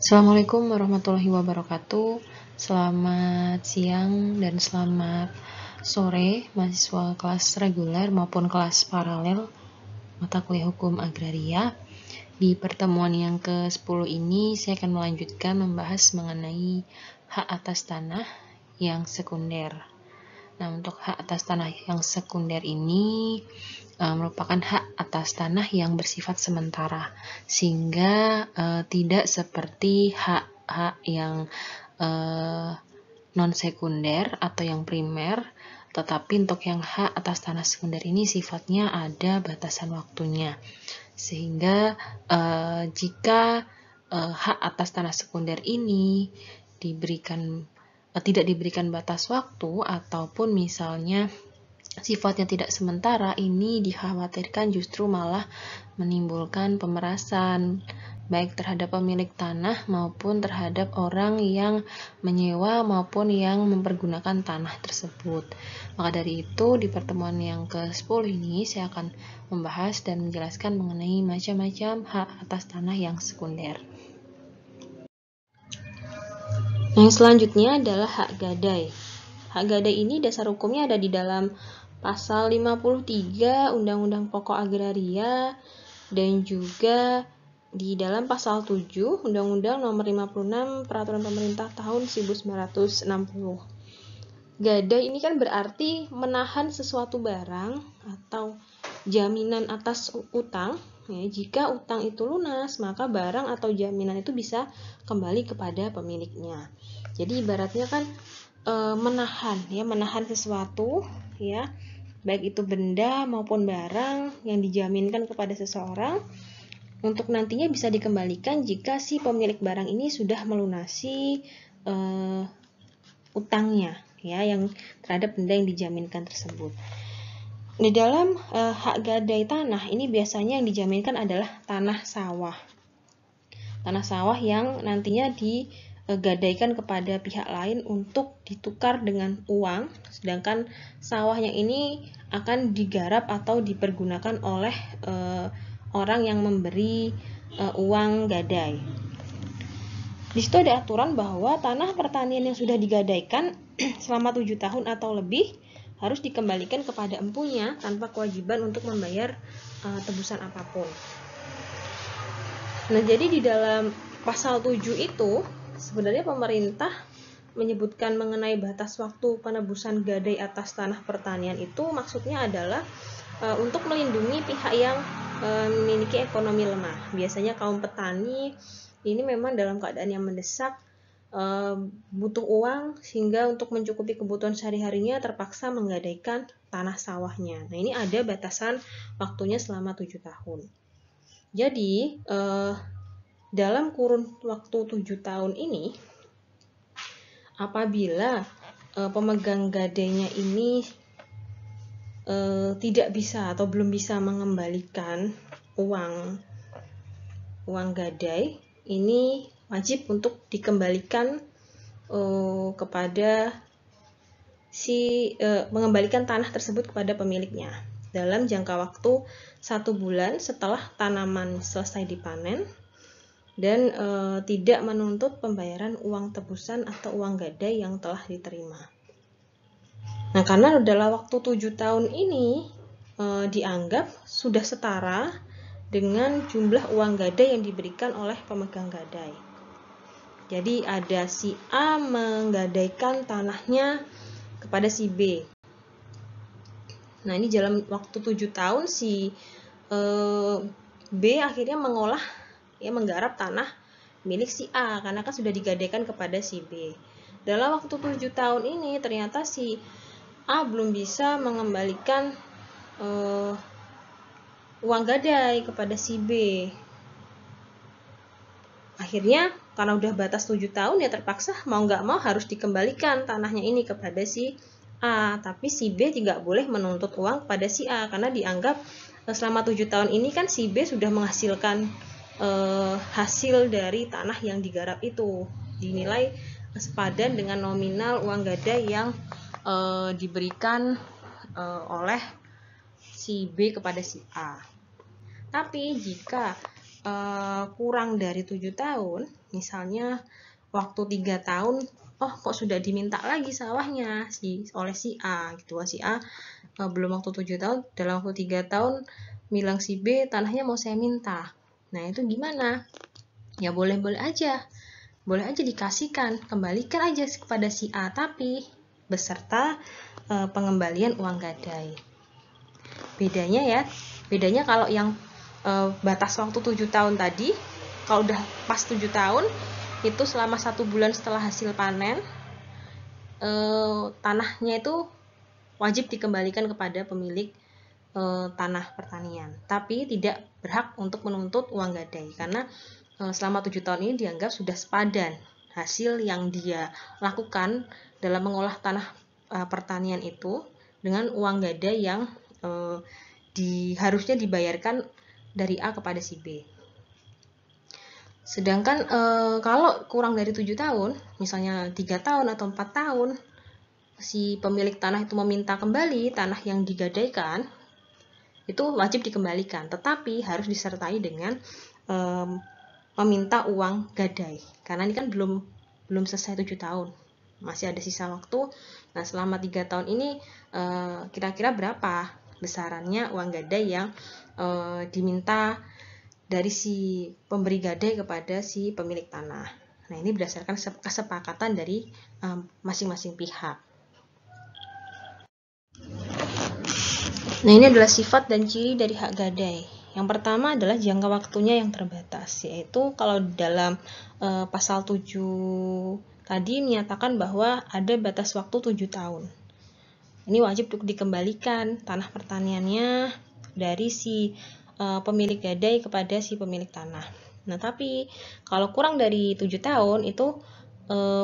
Assalamualaikum warahmatullahi wabarakatuh. Selamat siang dan selamat sore mahasiswa kelas reguler maupun kelas paralel mata kuliah hukum agraria. Di pertemuan yang ke-10 ini saya akan melanjutkan membahas mengenai hak atas tanah yang sekunder. Nah, untuk hak atas tanah yang sekunder ini merupakan hak atas tanah yang bersifat sementara, sehingga tidak seperti hak-hak yang non-sekunder atau yang primer, tetapi untuk yang hak atas tanah sekunder ini sifatnya ada batasan waktunya, sehingga jika hak atas tanah sekunder ini tidak diberikan batas waktu ataupun misalnya sifatnya tidak sementara, ini dikhawatirkan justru malah menimbulkan pemerasan baik terhadap pemilik tanah maupun terhadap orang yang menyewa maupun yang mempergunakan tanah tersebut. Maka dari itu di pertemuan yang ke-10 ini saya akan membahas dan menjelaskan mengenai macam-macam hak atas tanah yang sekunder. Yang selanjutnya adalah hak gadai. Hak gadai ini dasar hukumnya ada di dalam pasal 53 Undang-Undang Pokok Agraria dan juga di dalam pasal 7 Undang-Undang Nomor 56 Peraturan Pemerintah Tahun 1960. Gadai ini kan berarti menahan sesuatu barang atau jaminan atas utang. Ya, jika utang itu lunas, maka barang atau jaminan itu bisa kembali kepada pemiliknya. Jadi ibaratnya kan menahan sesuatu, ya, baik itu benda maupun barang yang dijaminkan kepada seseorang untuk nantinya bisa dikembalikan jika si pemilik barang ini sudah melunasi utangnya, ya, yang terhadap benda yang dijaminkan tersebut. Di dalam hak gadai tanah ini biasanya yang dijaminkan adalah tanah sawah. Tanah sawah yang nantinya digadaikan kepada pihak lain untuk ditukar dengan uang, sedangkan sawah yang ini akan digarap atau dipergunakan oleh orang yang memberi uang gadai. Di situ ada aturan bahwa tanah pertanian yang sudah digadaikan selama 7 tahun atau lebih harus dikembalikan kepada empunya tanpa kewajiban untuk membayar tebusan apapun. Nah, jadi di dalam pasal 7 itu sebenarnya pemerintah menyebutkan mengenai batas waktu penebusan gadai atas tanah pertanian itu maksudnya adalah untuk melindungi pihak yang memiliki ekonomi lemah. Biasanya kaum petani ini memang dalam keadaan yang mendesak, butuh uang sehingga untuk mencukupi kebutuhan sehari-harinya terpaksa menggadaikan tanah sawahnya. Nah, ini ada batasan waktunya selama 7 tahun. Jadi dalam kurun waktu 7 tahun ini, apabila pemegang gadainya ini tidak bisa atau belum bisa mengembalikan uang gadai, ini wajib untuk dikembalikan kepada mengembalikan tanah tersebut kepada pemiliknya dalam jangka waktu 1 bulan setelah tanaman selesai dipanen dan tidak menuntut pembayaran uang tebusan atau uang gadai yang telah diterima. Nah, karena dalam waktu 7 tahun ini dianggap sudah setara dengan jumlah uang gadai yang diberikan oleh pemegang gadai. Jadi ada si A menggadaikan tanahnya kepada si B. Nah, ini dalam waktu 7 tahun si B akhirnya menggarap tanah milik si A karena kan sudah digadaikan kepada si B. Dalam waktu 7 tahun ini ternyata si A belum bisa mengembalikan uang gadai kepada si B. Akhirnya karena udah batas 7 tahun ya terpaksa mau nggak mau harus dikembalikan tanahnya ini kepada si A. Tapi si B tidak boleh menuntut uang kepada si A karena dianggap selama 7 tahun ini kan si B sudah menghasilkan hasil dari tanah yang digarap itu. Dinilai sepadan dengan nominal uang gadai yang diberikan oleh si B kepada si A. Tapi jika kurang dari 7 tahun, misalnya waktu 3 tahun, oh kok sudah diminta lagi sawahnya oleh si A gitu. Si A belum waktu 7 tahun, dalam waktu 3 tahun bilang si B tanahnya mau saya minta. Nah, itu gimana? Ya boleh-boleh aja. Boleh aja dikasihkan, kembalikan aja kepada si A, tapi beserta pengembalian uang gadai. Bedanya kalau yang batas waktu 7 tahun tadi, kalau udah pas 7 tahun, itu selama 1 bulan setelah hasil panen, tanahnya itu wajib dikembalikan kepada pemilik tanah pertanian, tapi tidak berhak untuk menuntut uang gadai, karena selama 7 tahun ini dianggap sudah sepadan hasil yang dia lakukan dalam mengolah tanah pertanian itu dengan uang gadai yang harusnya dibayarkan dari A kepada si B. Sedangkan kalau kurang dari 7 tahun, misalnya 3 tahun atau 4 tahun, si pemilik tanah itu meminta kembali tanah yang digadaikan, itu wajib dikembalikan, tetapi harus disertai dengan meminta uang gadai, karena ini kan belum selesai 7 tahun, masih ada sisa waktu. Nah, selama 3 tahun ini kira-kira berapa besarannya uang gadai yang diminta dari si pemberi gadai kepada si pemilik tanah. Nah, ini berdasarkan kesepakatan dari masing-masing pihak. Nah, ini adalah sifat dan ciri dari hak gadai. Yang pertama adalah jangka waktunya yang terbatas, yaitu kalau dalam pasal 7 tadi menyatakan bahwa ada batas waktu 7 tahun. Ini wajib untuk dikembalikan tanah pertaniannya dari si pemilik gadai kepada si pemilik tanah. Nah, tapi kalau kurang dari 7 tahun itu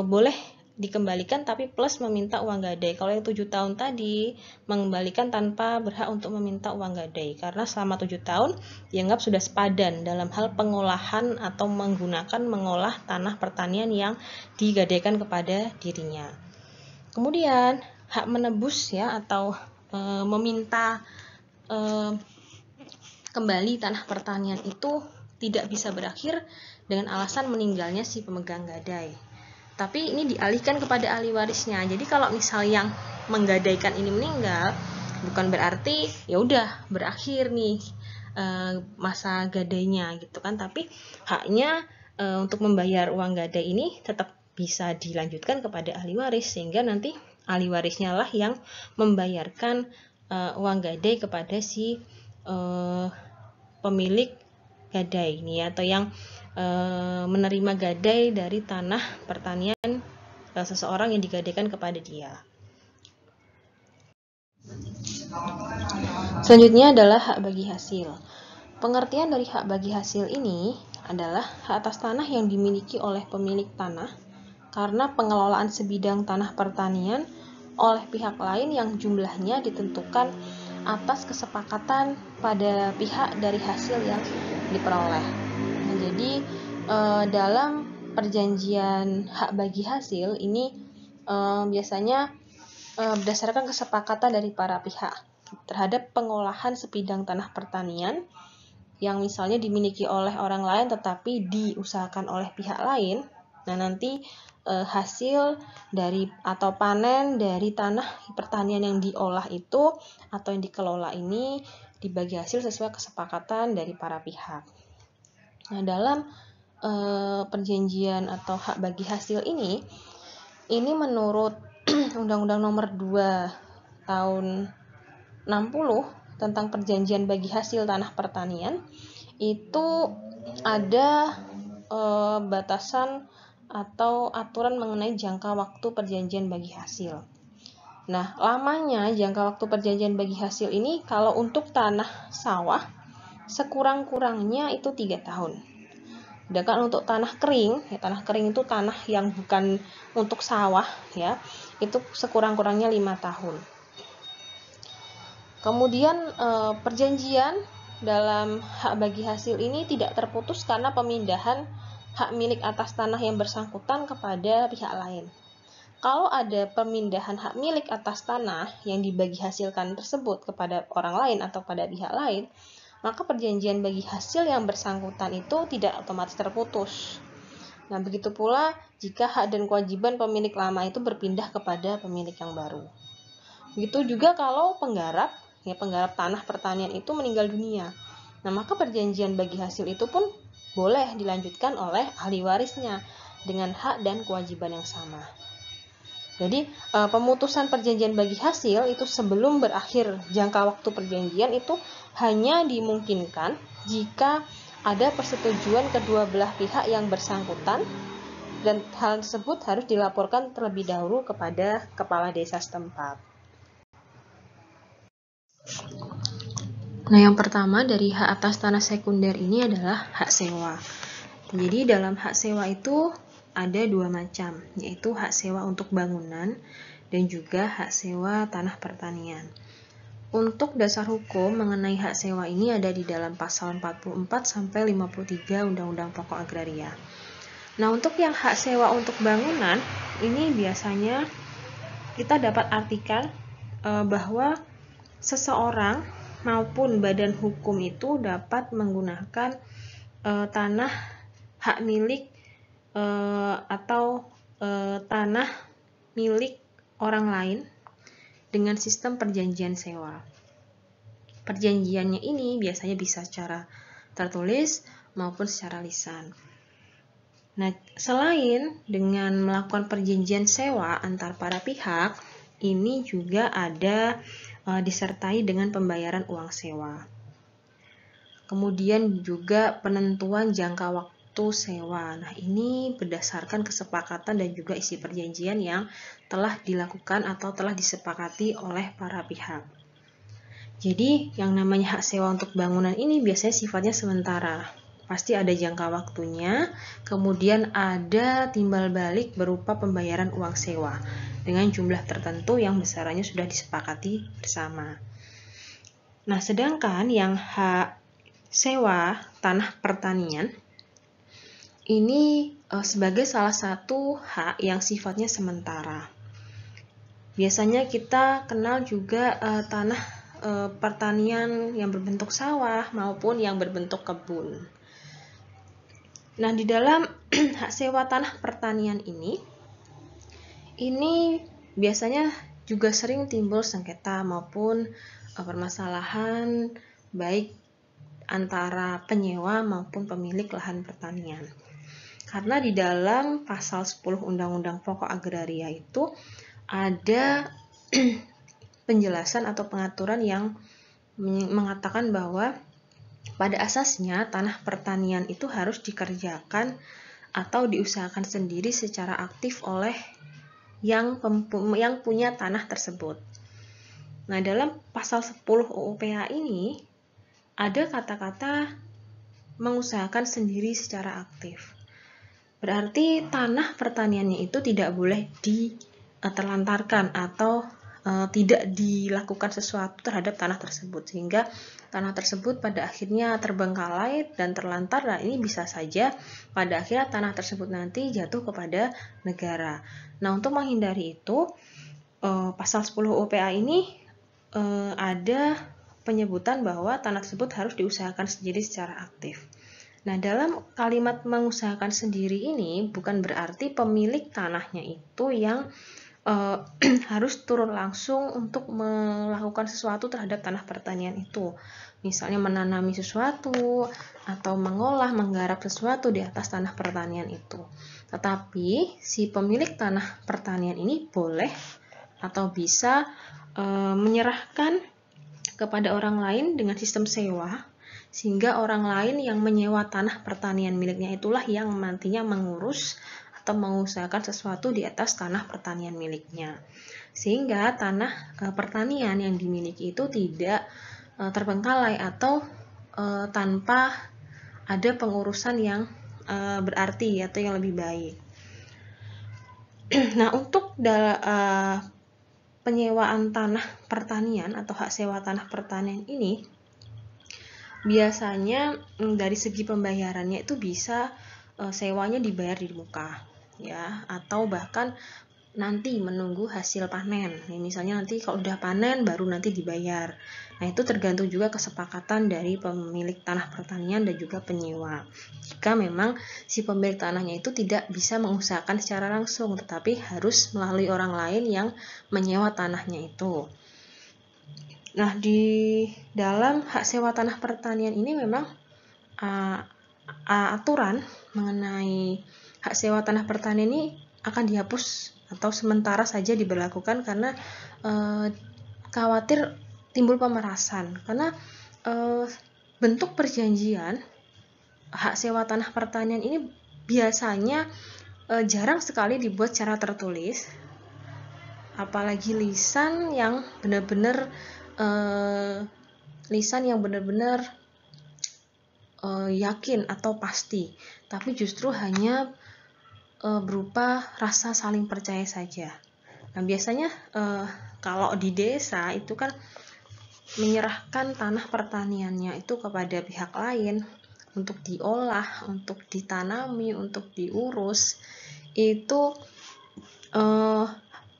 boleh dikembalikan tapi plus meminta uang gadai. Kalau yang 7 tahun tadi mengembalikan tanpa berhak untuk meminta uang gadai, karena selama 7 tahun dianggap sudah sepadan dalam hal pengolahan atau mengolah tanah pertanian yang digadaikan kepada dirinya. Kemudian hak menebus ya atau meminta kembali tanah pertanian itu tidak bisa berakhir dengan alasan meninggalnya si pemegang gadai, tapi ini dialihkan kepada ahli warisnya. Jadi kalau misal yang menggadaikan ini meninggal, bukan berarti ya udah berakhir nih masa gadainya gitu kan, tapi haknya untuk membayar uang gadai ini tetap bisa dilanjutkan kepada ahli waris, sehingga nanti ahli warisnya lah yang membayarkan uang gadai kepada si pemilik gadai ini, atau yang menerima gadai dari tanah pertanian seseorang yang digadaikan kepada dia. Selanjutnya adalah hak bagi hasil. Pengertian dari hak bagi hasil ini adalah hak atas tanah yang dimiliki oleh pemilik tanah karena pengelolaan sebidang tanah pertanian oleh pihak lain yang jumlahnya ditentukan atas kesepakatan pada pihak dari hasil yang diperoleh. Nah, jadi dalam perjanjian hak bagi hasil ini biasanya berdasarkan kesepakatan dari para pihak terhadap pengolahan sebidang tanah pertanian yang misalnya dimiliki oleh orang lain tetapi diusahakan oleh pihak lain. Nah, nanti hasil dari atau panen dari tanah pertanian yang diolah itu atau yang dikelola ini dibagi hasil sesuai kesepakatan dari para pihak. Nah, dalam perjanjian atau hak bagi hasil ini menurut Undang-Undang Nomor 2 Tahun 60 tentang perjanjian bagi hasil tanah pertanian, itu ada batasan atau aturan mengenai jangka waktu perjanjian bagi hasil. Nah, lamanya jangka waktu perjanjian bagi hasil ini kalau untuk tanah sawah sekurang-kurangnya itu 3 tahun. Sedangkan untuk tanah kering, ya tanah kering itu tanah yang bukan untuk sawah ya, itu sekurang-kurangnya 5 tahun. Kemudian perjanjian dalam hak bagi hasil ini tidak terputus karena pemindahan hak milik atas tanah yang bersangkutan kepada pihak lain. Kalau ada pemindahan hak milik atas tanah yang dibagi hasilkan tersebut kepada orang lain atau pada pihak lain, maka perjanjian bagi hasil yang bersangkutan itu tidak otomatis terputus. Nah, begitu pula jika hak dan kewajiban pemilik lama itu berpindah kepada pemilik yang baru. Begitu juga kalau penggarap tanah pertanian itu meninggal dunia. Nah, maka perjanjian bagi hasil itu pun boleh dilanjutkan oleh ahli warisnya dengan hak dan kewajiban yang sama. Jadi, pemutusan perjanjian bagi hasil itu sebelum berakhir jangka waktu perjanjian itu hanya dimungkinkan jika ada persetujuan kedua belah pihak yang bersangkutan, dan hal tersebut harus dilaporkan terlebih dahulu kepada kepala desa setempat. Nah, yang pertama dari hak atas tanah sekunder ini adalah hak sewa. Jadi dalam hak sewa itu ada dua macam, yaitu hak sewa untuk bangunan dan juga hak sewa tanah pertanian. Untuk dasar hukum mengenai hak sewa ini ada di dalam pasal 44 sampai 53 Undang-Undang Pokok Agraria. Nah, untuk yang hak sewa untuk bangunan ini biasanya kita dapat artikan bahwa seseorang maupun badan hukum itu dapat menggunakan tanah hak milik atau tanah milik orang lain dengan sistem perjanjian sewa. Perjanjiannya ini biasanya bisa secara tertulis maupun secara lisan. Nah, selain dengan melakukan perjanjian sewa antar para pihak, ini juga ada disertai dengan pembayaran uang sewa. Kemudian juga penentuan jangka waktu sewa. Nah, ini berdasarkan kesepakatan dan juga isi perjanjian yang telah dilakukan atau telah disepakati oleh para pihak. Jadi, yang namanya hak sewa untuk bangunan ini biasanya sifatnya sementara. Pasti ada jangka waktunya, kemudian ada timbal balik berupa pembayaran uang sewa dengan jumlah tertentu yang besarannya sudah disepakati bersama. Nah, sedangkan yang hak sewa tanah pertanian ini sebagai salah satu hak yang sifatnya sementara. Biasanya kita kenal juga tanah pertanian yang berbentuk sawah maupun yang berbentuk kebun. Nah, di dalam hak sewa tanah pertanian ini biasanya juga sering timbul sengketa maupun permasalahan baik antara penyewa maupun pemilik lahan pertanian. Karena di dalam pasal 10 Undang-Undang Pokok Agraria itu ada penjelasan atau pengaturan yang mengatakan bahwa pada asasnya tanah pertanian itu harus dikerjakan atau diusahakan sendiri secara aktif oleh yang punya tanah tersebut. Nah, dalam pasal 10 UU PA ini ada kata-kata mengusahakan sendiri secara aktif. Berarti tanah pertaniannya itu tidak boleh diterlantarkan atau tidak dilakukan sesuatu terhadap tanah tersebut, sehingga tanah tersebut pada akhirnya terbengkalai dan terlantar. Nah, ini bisa saja pada akhirnya tanah tersebut nanti jatuh kepada negara. Nah, untuk menghindari itu, pasal 10 UPA ini ada penyebutan bahwa tanah tersebut harus diusahakan sendiri secara aktif. Nah, dalam kalimat mengusahakan sendiri ini bukan berarti pemilik tanahnya itu yang harus turun langsung untuk melakukan sesuatu terhadap tanah pertanian itu. Misalnya menanami sesuatu atau menggarap sesuatu di atas tanah pertanian itu. Tetapi si pemilik tanah pertanian ini boleh atau bisa menyerahkan kepada orang lain dengan sistem sewa, sehingga orang lain yang menyewa tanah pertanian miliknya itulah yang nantinya mengurus atau mengusahakan sesuatu di atas tanah pertanian miliknya, sehingga tanah pertanian yang dimiliki itu tidak terbengkalai atau tanpa ada pengurusan yang berarti atau yang lebih baik. Nah, untuk penyewaan tanah pertanian atau hak sewa tanah pertanian ini biasanya dari segi pembayarannya itu bisa sewanya dibayar di muka, ya, atau bahkan nanti menunggu hasil panen. Misalnya nanti kalau udah panen baru nanti dibayar. Nah, itu tergantung juga kesepakatan dari pemilik tanah pertanian dan juga penyewa. Jika memang si pemilik tanahnya itu tidak bisa mengusahakan secara langsung, tetapi harus melalui orang lain yang menyewa tanahnya itu. Nah, di dalam hak sewa tanah pertanian ini memang aturan mengenai hak sewa tanah pertanian ini akan dihapus atau sementara saja diberlakukan karena khawatir timbul pemerasan, karena bentuk perjanjian hak sewa tanah pertanian ini biasanya jarang sekali dibuat secara tertulis, apalagi lisan yang benar-benar yakin atau pasti, tapi justru hanya berupa rasa saling percaya saja. Nah, biasanya kalau di desa itu kan menyerahkan tanah pertaniannya itu kepada pihak lain untuk diolah, untuk ditanami, untuk diurus, itu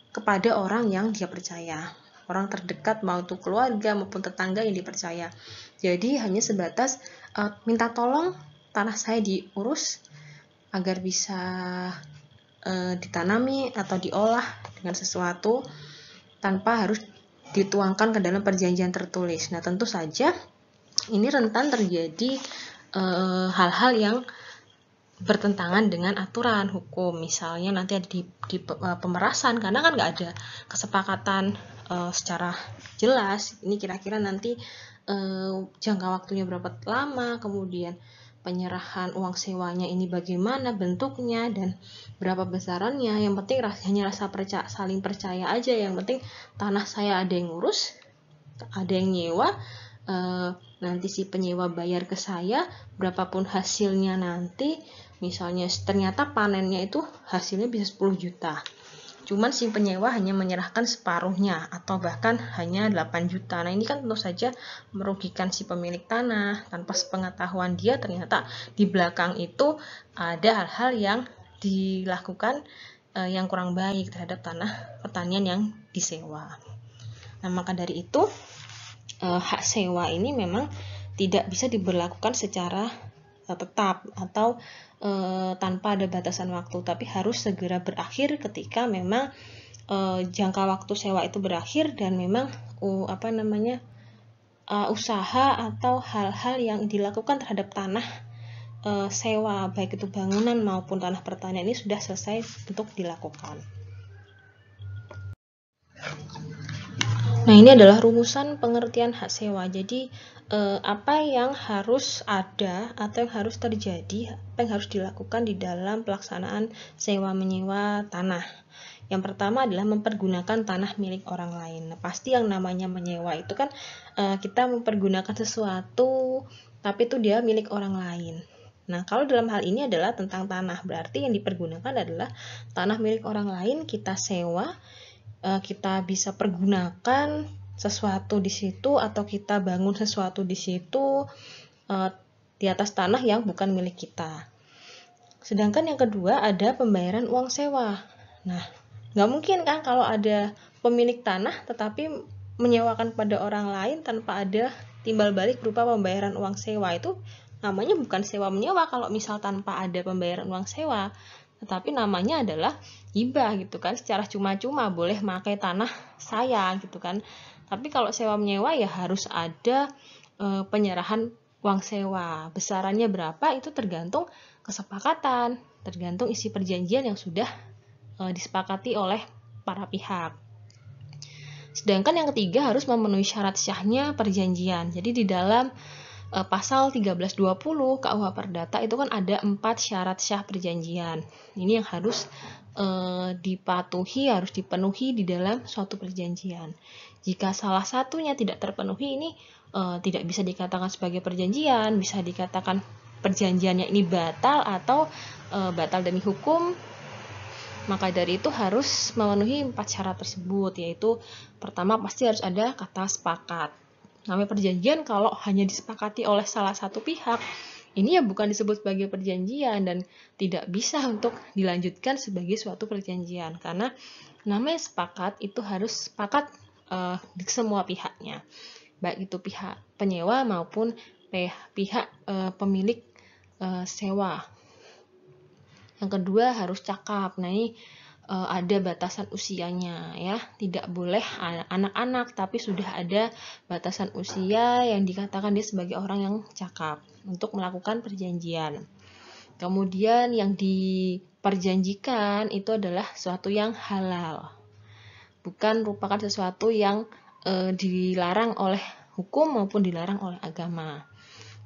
kepada orang yang dia percaya, orang terdekat, mau itu keluarga maupun tetangga yang dipercaya. Jadi hanya sebatas minta tolong tanah saya diurus agar bisa ditanami atau diolah dengan sesuatu tanpa harus dituangkan ke dalam perjanjian tertulis. Nah, tentu saja ini rentan terjadi hal-hal yang bertentangan dengan aturan hukum. Misalnya nanti ada di pemerasan, karena kan nggak ada kesepakatan secara jelas. Ini kira-kira nanti jangka waktunya berapa lama, kemudian penyerahan uang sewanya ini bagaimana bentuknya dan berapa besarannya. Yang penting hanya rasa saling percaya aja. Yang penting tanah saya ada yang ngurus, ada yang nyewa, nanti si penyewa bayar ke saya, berapapun hasilnya nanti, misalnya ternyata panennya itu hasilnya bisa 10 juta. Cuman si penyewa hanya menyerahkan separuhnya atau bahkan hanya 8 juta. Nah, ini kan tentu saja merugikan si pemilik tanah. Tanpa sepengetahuan dia, ternyata di belakang itu ada hal-hal yang dilakukan yang kurang baik terhadap tanah pertanian yang disewa. Nah, maka dari itu hak sewa ini memang tidak bisa diberlakukan secara tetap atau tanpa ada batasan waktu, tapi harus segera berakhir ketika memang jangka waktu sewa itu berakhir dan memang usaha atau hal-hal yang dilakukan terhadap tanah sewa, baik itu bangunan maupun tanah pertanian, ini sudah selesai untuk dilakukan. Nah, ini adalah rumusan pengertian hak sewa. Jadi apa yang harus ada atau yang harus terjadi, apa yang harus dilakukan di dalam pelaksanaan sewa menyewa tanah. Yang pertama adalah mempergunakan tanah milik orang lain. Nah, pasti yang namanya menyewa itu kan kita mempergunakan sesuatu tapi itu dia milik orang lain. Nah, kalau dalam hal ini adalah tentang tanah, berarti yang dipergunakan adalah tanah milik orang lain, kita sewa, kita bisa pergunakan sesuatu di situ atau kita bangun sesuatu di situ di atas tanah yang bukan milik kita. Sedangkan yang kedua ada pembayaran uang sewa. Nah, nggak mungkin kan kalau ada pemilik tanah tetapi menyewakan pada orang lain tanpa ada timbal balik berupa pembayaran uang sewa. Itu namanya bukan sewa menyewa kalau misal tanpa ada pembayaran uang sewa, tetapi namanya adalah hibah gitu kan, secara cuma-cuma boleh pakai tanah saya gitu kan. Tapi kalau sewa menyewa ya harus ada penyerahan uang sewa. Besarannya berapa itu tergantung kesepakatan, tergantung isi perjanjian yang sudah disepakati oleh para pihak. Sedangkan yang ketiga harus memenuhi syarat syahnya perjanjian. Jadi di dalam pasal 1320 KUH Perdata itu kan ada 4 syarat syah perjanjian. Ini yang harus dipatuhi, harus dipenuhi di dalam suatu perjanjian. Jika salah satunya tidak terpenuhi, ini tidak bisa dikatakan sebagai perjanjian, bisa dikatakan perjanjiannya ini batal atau batal demi hukum. Maka dari itu harus memenuhi 4 syarat tersebut, yaitu pertama pasti harus ada kata sepakat. Namanya perjanjian kalau hanya disepakati oleh salah satu pihak, ini ya bukan disebut sebagai perjanjian dan tidak bisa untuk dilanjutkan sebagai suatu perjanjian, karena namanya sepakat itu harus sepakat di semua pihaknya. baik itu pihak penyewa maupun pihak pemilik sewa. Yang kedua harus cakap. Nah, ini ada batasan usianya ya, tidak boleh anak-anak, tapi sudah ada batasan usia yang dikatakan dia sebagai orang yang cakap untuk melakukan perjanjian. Kemudian yang diperjanjikan itu adalah sesuatu yang halal, bukan merupakan sesuatu yang dilarang oleh hukum maupun dilarang oleh agama.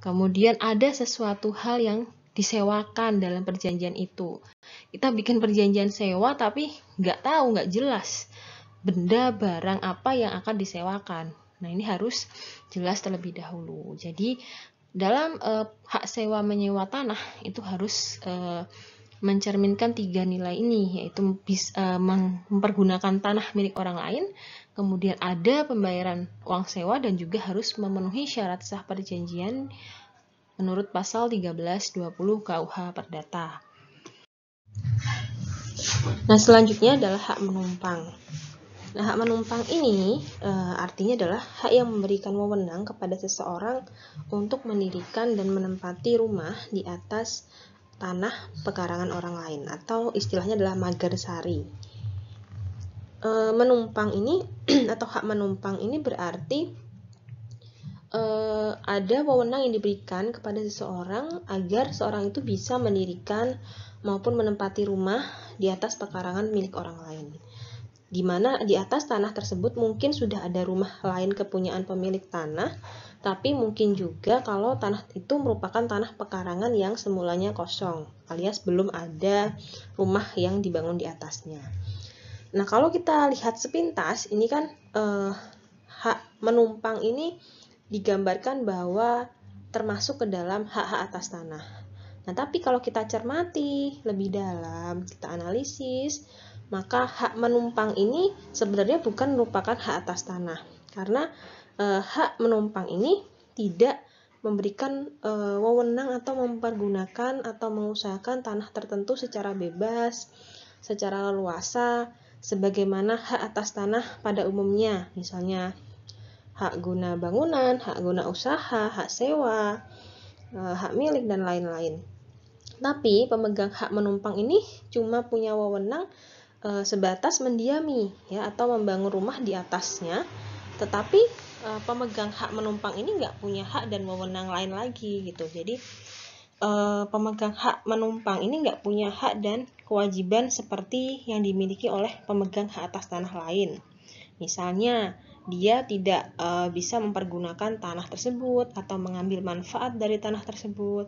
Kemudian ada sesuatu hal yang disewakan dalam perjanjian itu. Kita bikin perjanjian sewa tapi nggak tahu, nggak jelas benda barang apa yang akan disewakan. Nah, ini harus jelas terlebih dahulu. Jadi dalam hak sewa menyewa tanah itu harus mencerminkan 3 nilai ini, yaitu mempergunakan tanah milik orang lain, kemudian ada pembayaran uang sewa, dan juga harus memenuhi syarat sah perjanjian menurut pasal 1320 KUH Perdata. Nah, selanjutnya adalah hak menumpang. Nah, hak menumpang ini artinya adalah hak yang memberikan wewenang kepada seseorang untuk mendirikan dan menempati rumah di atas tanah pekarangan orang lain, atau istilahnya adalah magarsari. Menumpang ini atau hak menumpang ini berarti ada wewenang yang diberikan kepada seseorang agar seorang itu bisa mendirikan maupun menempati rumah di atas pekarangan milik orang lain, di mana di atas tanah tersebut mungkin sudah ada rumah lain kepunyaan pemilik tanah, tapi mungkin juga kalau tanah itu merupakan tanah pekarangan yang semulanya kosong, alias belum ada rumah yang dibangun di atasnya. Nah, kalau kita lihat sepintas, ini kan hak menumpang ini digambarkan bahwa termasuk ke dalam hak-hak atas tanah. Nah, tapi kalau kita cermati lebih dalam, kita analisis, maka hak menumpang ini sebenarnya bukan merupakan hak atas tanah, karena hak menumpang ini tidak memberikan wewenang atau mempergunakan atau mengusahakan tanah tertentu secara bebas, secara leluasa, sebagaimana hak atas tanah pada umumnya, misalnya hak guna bangunan, hak guna usaha, hak sewa, hak milik, dan lain-lain. Tapi pemegang hak menumpang ini cuma punya wewenang sebatas mendiami ya, atau membangun rumah di atasnya, tetapi pemegang hak menumpang ini nggak punya hak dan wewenang lain lagi gitu. Jadi pemegang hak menumpang ini nggak punya hak dan kewajiban seperti yang dimiliki oleh pemegang hak atas tanah lain. Misalnya dia tidak bisa mempergunakan tanah tersebut atau mengambil manfaat dari tanah tersebut,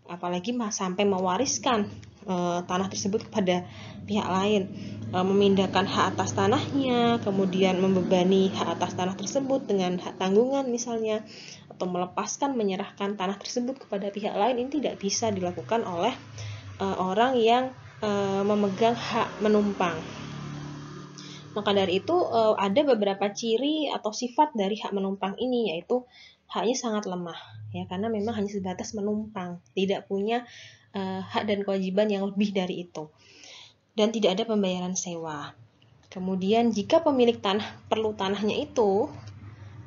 apalagi sampai mewariskan tanah tersebut kepada pihak lain, memindahkan hak atas tanahnya, kemudian membebani hak atas tanah tersebut dengan hak tanggungan misalnya, atau melepaskan, menyerahkan tanah tersebut kepada pihak lain. Ini tidak bisa dilakukan oleh orang yang memegang hak menumpang. Maka dari itu ada beberapa ciri atau sifat dari hak menumpang ini, yaitu haknya sangat lemah ya, karena memang hanya sebatas menumpang, tidak punya hak dan kewajiban yang lebih dari itu, dan tidak ada pembayaran sewa. Kemudian jika pemilik tanah perlu tanahnya itu,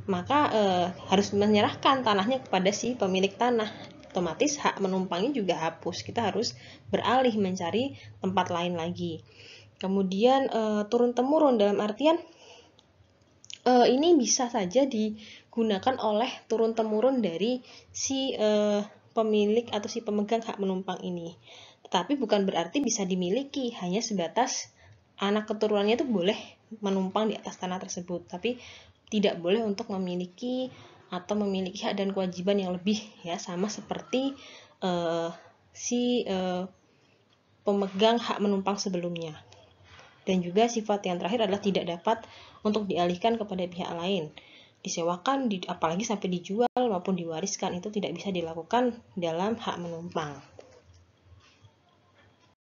maka harus menyerahkan tanahnya kepada si pemilik tanah. Otomatis hak menumpangnya juga hapus, kita harus beralih mencari tempat lain lagi. Kemudian turun-temurun dalam artian ini bisa saja digunakan oleh turun-temurun dari si pemilik atau si pemegang hak menumpang ini. Tetapi bukan berarti bisa dimiliki, hanya sebatas anak keturunannya itu boleh menumpang di atas tanah tersebut, tapi tidak boleh untuk memiliki atau memiliki hak dan kewajiban yang lebih ya, sama seperti si pemegang hak menumpang sebelumnya. Dan juga sifat yang terakhir adalah tidak dapat untuk dialihkan kepada pihak lain, disewakan, apalagi sampai dijual maupun diwariskan, itu tidak bisa dilakukan dalam hak menumpang.